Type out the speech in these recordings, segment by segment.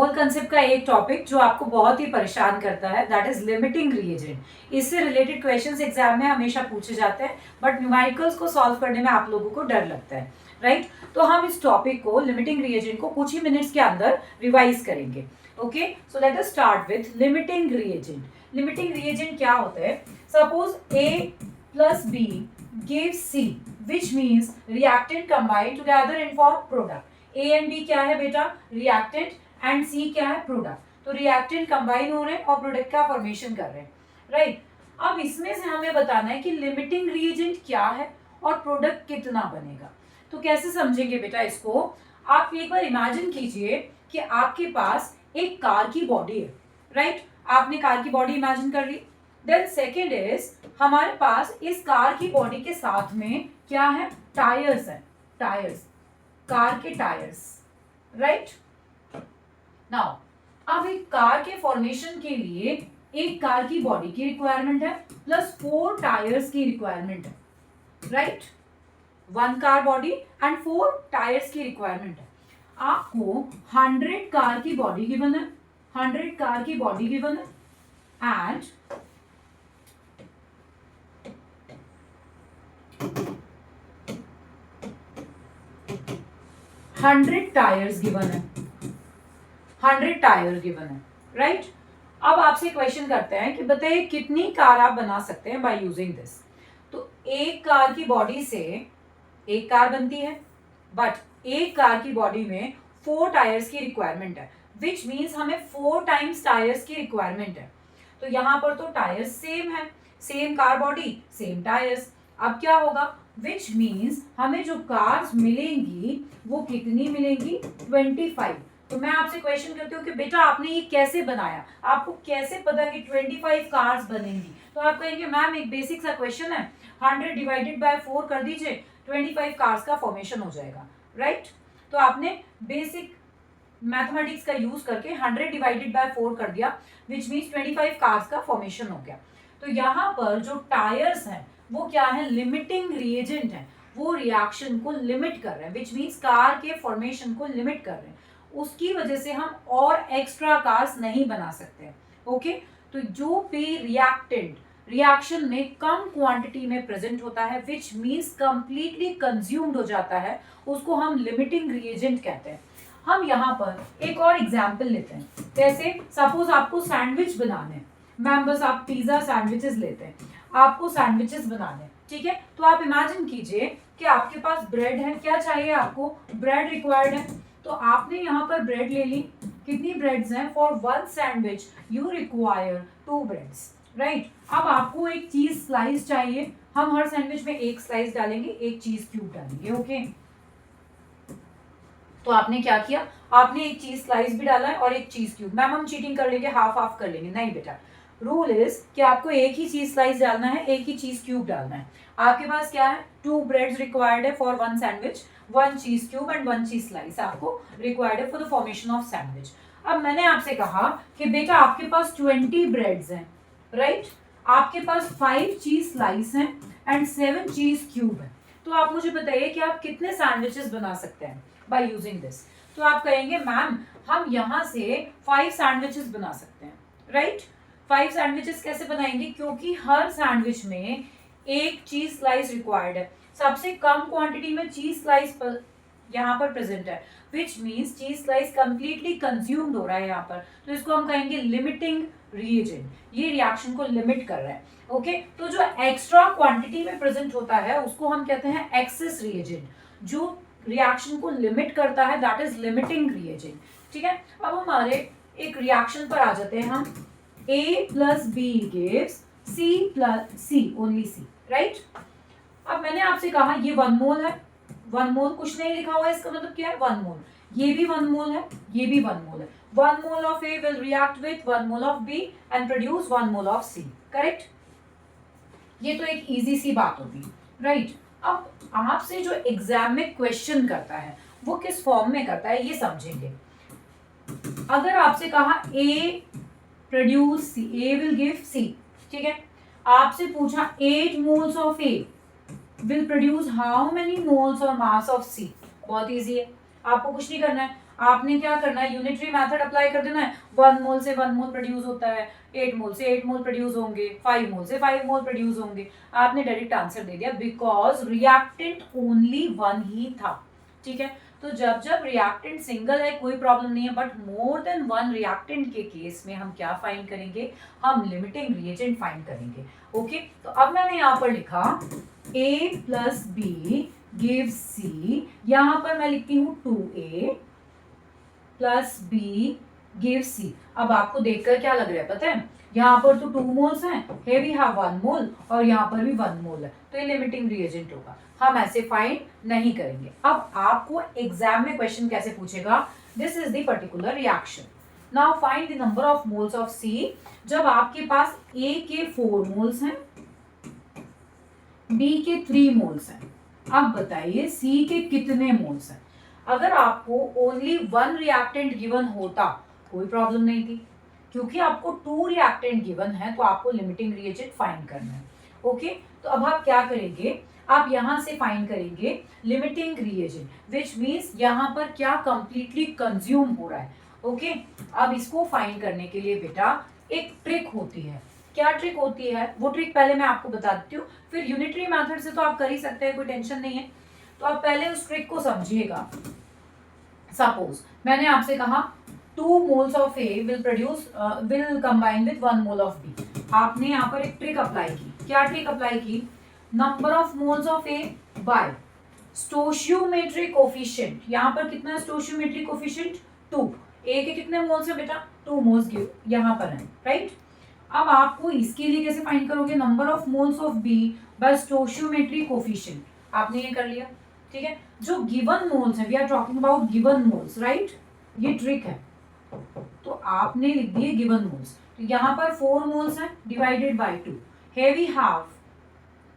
मोल concept का एक topic जो आपको बहुत ही परेशान करता है, दैट इज लिमिटिंग रिएजेंट। इससे रिलेटेड क्वेश्चंस एग्जाम में हमेशा पूछे जाते हैं, बट न्यूमेरिकल्स को सॉल्व करने में आप लोगों को डर लगता है, राइट? तो हम इस टॉपिक को, लिमिटिंग रिएजेंट को, कुछ ही मिनट्स के अंदर रिवाइज करेंगे। Okay, so let us start with limiting reagent. Limiting reagent क्या होता है? Suppose A plus B gives C, which means reactant combined together and form product. A and B क्या है बेटा? रिएक्टेंट, एंड C क्या है? Product. तो reactant combine हो रहे हैं और प्रोडक्ट का फॉर्मेशन कर रहे हैं, राइट? अब इसमें से हमें बताना है कि लिमिटिंग रिएजेंट क्या है और प्रोडक्ट कितना बनेगा। तो कैसे समझेंगे बेटा इसको? आप एक बार इमेजिन कीजिए कि आपके पास एक कार की बॉडी है, राइट? आपने कार की बॉडी इमेजिन कर ली। देन सेकेंड इज, हमारे पास इस कार की बॉडी के साथ में क्या है? टायर्स है, टायर्स, कार के टायर्स, राइट? नाउ अब एक कार के फॉर्मेशन के लिए एक कार की बॉडी की रिक्वायरमेंट है प्लस 4 टायर्स की रिक्वायरमेंट है, right? 1 car body and 4 tyres की रिक्वायरमेंट है। आपको 100 कार की बॉडी गिवन है, 100 कार की बॉडी गिवन है एंड 100 टायर्स गिवन है, 100 टायर गिवन है, राइट? अब आपसे क्वेश्चन करते हैं कि बताइए कितनी कार आप बना सकते हैं बाय यूजिंग दिस। तो एक कार की बॉडी से एक कार बनती है, बट एक कार की बॉडी में 4 टायर्स की रिक्वायरमेंट है, विच मीन्स हमें 4 टाइम्स टायर्स की रिक्वायरमेंट है। तो यहाँ पर तो टायर्स सेम है, same car body same tyres. अब क्या होगा? विच मीन्स हमें जो कार्स मिलेंगी वो कितनी मिलेंगी? 25। तो मैं आपसे क्वेश्चन करती हूँ कि बेटा आपने ये कैसे बनाया, आपको कैसे पता कि 25 कार्स बनेंगी? तो आप कहेंगे मैम एक बेसिक सा क्वेश्चन है, 100 डिवाइडेड बाय 4 कर दीजिए, 25 कार्स का फॉर्मेशन हो जाएगा, राइट? तो आपने बेसिक मैथमेटिक्स का यूज करके 100 डिवाइडेड बाय 4 कर दिया, विच मीन्स 25 कार्स का फॉर्मेशन हो गया। तो यहाँ पर जो टायर्स हैं वो क्या है? लिमिटिंग रिएजेंट है, वो रिएक्शन को लिमिट कर रहे हैं, विच मीन्स कार के फॉर्मेशन को लिमिट कर रहे हैं। उसकी वजह से हम और एक्स्ट्रा कार्स नहीं बना सकते, ओके? तो जो भी रिएक्टेंट रिएक्शन में कम क्वांटिटी में प्रेजेंट होता है, विच मीन्स कंप्लीटली कंज्यूम्ड हो जाता है, उसको हम लिमिटिंग रिएजेंट कहते हैं। हम यहाँ पर एक और एग्जाम्पल लेते हैं। जैसे सपोज आपको सैंडविच बनाने हैं, मैम बस आप पिज्जा सैंडविचेस लेते हैं, आपको सैंडविचेस बनाने, ठीक है? तो आप इमेजिन कीजिए कि आपके पास ब्रेड है, क्या चाहिए आपको? ब्रेड रिक्वायर्ड है। तो आपने यहाँ पर ब्रेड ले ली, कितनी ब्रेड्स हैं? For 1 sandwich you require 2 breads, right? अब आपको एक चीज स्लाइस चाहिए, हम हर सैंडविच में एक स्लाइस डालेंगे, एक चीज क्यूब डालेंगे, ओके? तो आपने क्या किया? आपने एक चीज स्लाइस भी डाला है और एक चीज क्यूब। मैम हम चीटिंग कर लेंगे, हाफ हाफ कर लेंगे। नहीं बेटा, रूल इज कि आपको एक ही चीज स्लाइस डालना है, एक ही चीज क्यूब डालना है। आपके पास क्या है? 2 ब्रेड्स रिक्वायर्ड है फॉर 1 सैंडविच, 1 चीज क्यूब एंड 1 चीज स्लाइस आपको रिक्वायर्ड है for the formation of sandwich. अब मैंने आपसे कहा कि बेटा आपके पास 20 ब्रेड्स हैं, राइट? आपके पास 5 चीज स्लाइस हैं एंड 7 चीज क्यूब है। तो आप मुझे बताइए कि आप कितने सैंडविचेस बना सकते हैं बाय यूजिंग दिस? तो आप कहेंगे मैम हम यहाँ से 5 सैंडविचेस बना सकते हैं, राइट? 5 सैंडविचेस कैसे बनाएंगे? क्योंकि हर सैंडविच में एक चीज स्लाइस रिक्वायर्ड है, सबसे कम क्वांटिटी में चीज स्लाइस यहाँ पर प्रेजेंट है, which means cheese slice completely consumed हो रहा है यहाँ पर। तो इसको हम कहेंगे लिमिटिंग रिएजेंट, ये रिएक्शन को लिमिट कर रहा है, ओके? तो जो एक्स्ट्रा क्वांटिटी में प्रेजेंट होता है उसको हम कहते हैं एक्सेस रिएजेंट, जो रिएक्शन को लिमिट करता है, दैट इज लिमिटिंग रिएजेंट, ठीक है? अब हमारे एक रिएक्शन पर आ जाते हैं हम। A plus B gives C plus C, only C, right? अब मैंने आपसे कहा ये 1 मोल है, 1 मोल कुछ नहीं लिखा हुआ है, इसका मतलब क्या है? 1 मोल। ये भी 1 मोल है, ये भी 1 मोल है। 1 mole of A will react with 1 mole of B and produce 1 mole of C, correct? ये तो एक इजी सी बात होगी, राइट? अब आपसे जो एग्जाम में क्वेश्चन करता है वो किस फॉर्म में करता है ये समझेंगे। अगर आपसे कहा A produce C, A will give C, ठीक है? आपसे पूछा 8 moles of A will produce how many moles or mass of C? बहुत इजी है, आपको कुछ नहीं करना है, आपने क्या करना है, यूनिटरी मेथड अप्लाई कर देना है। 1 मोल से 1 मोल प्रोड्यूस होता है, 8 मोल से 8 मोल प्रोड्यूस होंगे, 5 मोल से 5 मोल प्रोड्यूस होंगे। आपने डायरेक्ट आंसर दे दिया बिकॉज रिएक्टेंट ओनली 1 ही था। ठीक है, तो जब जब रिएक्टेंट सिंगल है कोई प्रॉब्लम नहीं है, बट मोर देन 1 रिएक्टेंट के केस में हम क्या फाइंड करेंगे, हम लिमिटिंग रिएजेंट फाइंड करेंगे। ओके, तो अब मैंने यहाँ पर लिखा A plus B gives C, यहाँ पर मैं लिखती हूँ 2A plus B give C. अब आपको देखकर क्या लग रहा है पता है, यहाँ पर तो 2 मोल्स हैं, here we have 1 मोल और यहाँ पर भी 1 मोल है, तो ये लिमिटिंग रिएजेंट होगा, हम ऐसे फाइंड नहीं करेंगे। अब आपको एग्जाम में क्वेश्चन कैसे पूछेगा, this is the particular reaction, now find the number of moles of C. जब आपके पास A के 4 मोल्स हैं, B के 3 मोल्स हैं, अब बताइए C के कितने मोल्स हैं। अगर आपको ओनली 1 रिएक्टेंट गिवन होता कोई प्रॉब्लम नहीं थी, क्योंकि आपको 2 रिएक्टेंट गिवन है तो आपको लिमिटिंग रिएजेंट फाइंड करना है। ओके, तो अब आप क्या करेंगे, आप यहां से फाइंड करेंगे लिमिटिंग रिएजेंट, विच मींस यहां पर क्या कंप्लीटली कंज्यूम हो रहा है। ओके, अब इसको फाइंड करने के लिए बेटा एक ट्रिक होती है। क्या ट्रिक होती है, वो ट्रिक पहले मैं आपको बता देती हूँ, फिर यूनिटरी मेथड से तो आप कर ही सकते हैं, कोई टेंशन नहीं है। तो आप पहले उस ट्रिक को समझिएगा। सपोज मैंने आपसे कहा 2 moles of A will combine with 1 mole of B। आपने यहाँ पर एक ट्रिक अप्लाई की। क्या ट्रिक अप्लाई की, number of moles of A by stoichiometric coefficient. यहाँ पर कितना है स्टोशियोमेट्रिक कोफिशिएंट 2। A के कितने मोल्स है बेटा, 2 मोल्स यहाँ पर है, राइट। अब आपको इसके लिए कैसे फाइंड करोगे, number of moles of B by stoichiometric coefficient. आपने ये कर लिया, ठीक है। जो गिवन मोल्स है, we are talking about given moles, right, ये ट्रिक है। तो आपने लिख दिए गिवन मोल्स, तो यहाँ पर 4 मोल्स हैं divided by 2, here we have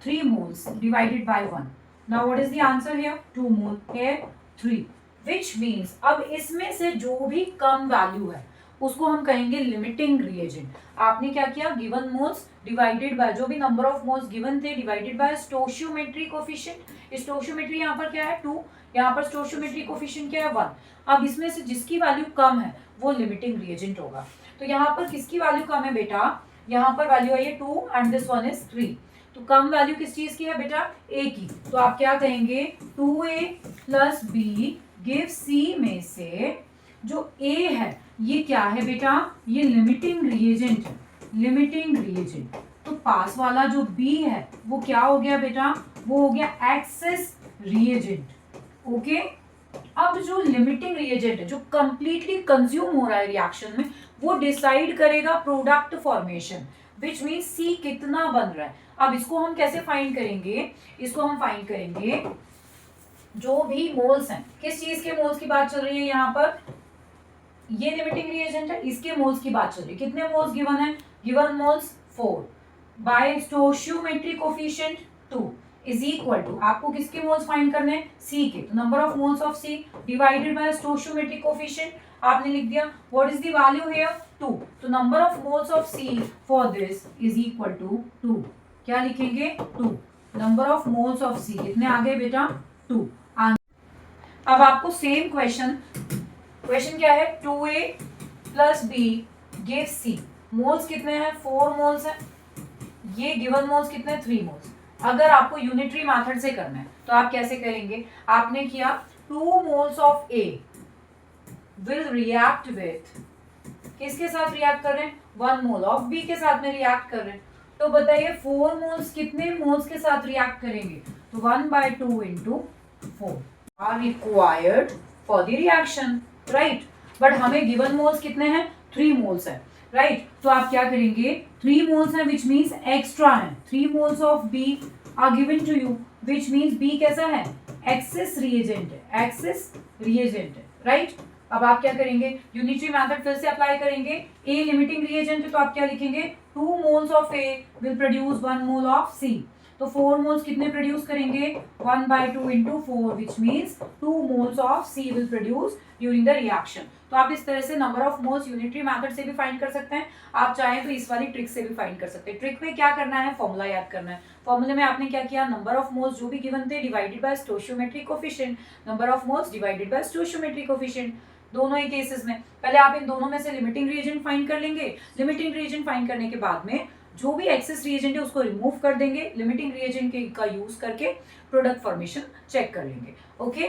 3 moles divided by 1. Now what is the answer here, 2 mole, here 3, which means अब इसमें से जो भी कम वैल्यू है उसको हम कहेंगे लिमिटिंग रिएजेंट। आपने क्या किया, गिवन मोल्स डिवाइडेड बाय जो भी नंबर ऑफ मोल्स गिवन थे divided by stoichiometry coefficient. Stoichiometry यहाँ पर क्या है 2, यहाँ पर स्टोशियोमेट्री कोफिशिएंट क्या है 1। अब इसमें से जिसकी वैल्यू कम है वो लिमिटिंग रिएजेंट होगा। तो यहाँ पर किसकी वैल्यू कम है बेटा, यहाँ पर वैल्यू आई है 2 एंड दिस वन इज 3। तो कम वैल्यू किस चीज की है बेटा, A की। तो आप क्या कहेंगे 2A plus B give C में से जो A है ये क्या है बेटा, ये लिमिटिंग रिएजेंट है, लिमिटिंग रिएजेंट। तो पास वाला जो B है वो क्या हो गया बेटा, वो हो गया एक्सेस रिएजेंट। ओके, अब जो लिमिटिंग रिएजेंट है जो कंप्लीटली कंज्यूम हो रहा है रिएक्शन में, वो डिसाइड करेगा product formation, which mean C कितना बन रहा है। अब इसको हम कैसे फाइंड करेंगे, इसको हम फाइंड करेंगे जो भी मोल्स हैं, किस चीज के मोल्स की बात चल रही है यहाँ पर, ये लिमिटिंग रिएजेंट है, इसके मोल्स की बात चल रही है। कितने मोल्स गिवन है, given moles 4 by stoichiometric coefficient 2 is equal to, आपको किसके मोल्स फाइंड करने हैं, C के। तो number of moles of C divided by stoichiometric coefficient आपने लिख दिया, what is the value here 2। तो number of moles of C for this is equal to 2। क्या लिखेंगे 2, number of moles of C कितने आ गए बेटा 2। अब आपको सेम क्वेश्चन क्या है, 2A plus B give C। Moles कितने हैं 4 मोल्स हैं, ये गिवन मोल्स कितने 3 मोल्स। अगर आपको यूनिटरी मेथड से करना है तो आप कैसे करेंगे, आपने किया 2 moles of A will react with, किसके साथ रिएक्ट कर रहे हैं, 1 मोल ऑफ B के साथ में रिएक्ट कर रहे हैं। तो बताइए 4 मोल्स कितने मोल्स के साथ रिएक्ट करेंगे, तो 1/2 into 4 are required for the reaction, right. But हमें गिवन मोल्स कितने हैं 3 मोल्स है, राइट। तो आप क्या करेंगे 3 मोल्स हैं विच मीन्स एक्स्ट्रा है, 3 moles of B are given to you which means B कैसा है, एक्सेस रिएजेंट है, एक्सेस रिएजेंट है, राइट। अब आप क्या करेंगे, यूनिटरी मेथड फिर से अप्लाई करेंगे। A लिमिटिंग रिएजेंट है तो आप क्या लिखेंगे, 2 moles of A will produce 1 mole of C। तो 4 मोल्स कितने प्रोड्यूस करेंगे, 1/2 into 4 which means 2 moles of C will produce during the reaction. तो आप इस तरह से number of moles unitary method से भी फाइंड कर सकते हैं, आप चाहें तो इस वाली ट्रिक से भी फाइंड कर सकते हैं। ट्रिक में क्या करना है, फॉर्मूला याद करना है। फॉर्मूले में आपने क्या किया, नंबर ऑफ मोल्स जो भी गिवन थे divided by stoichiometric coefficient, number of moles divided by stoichiometric coefficient. दोनों ही केसेस में पहले आप इन दोनों में से लिमिटिंग रिएजेंट फाइंड कर लेंगे। लिमिटिंग रिएजेंट फाइंड करने के बाद में जो भी एक्सेस रिएजेंट है उसको रिमूव कर देंगे। लिमिटिंग रिएजेंट का यूज करके प्रोडक्ट फॉर्मेशन चेक कर लेंगे। ओके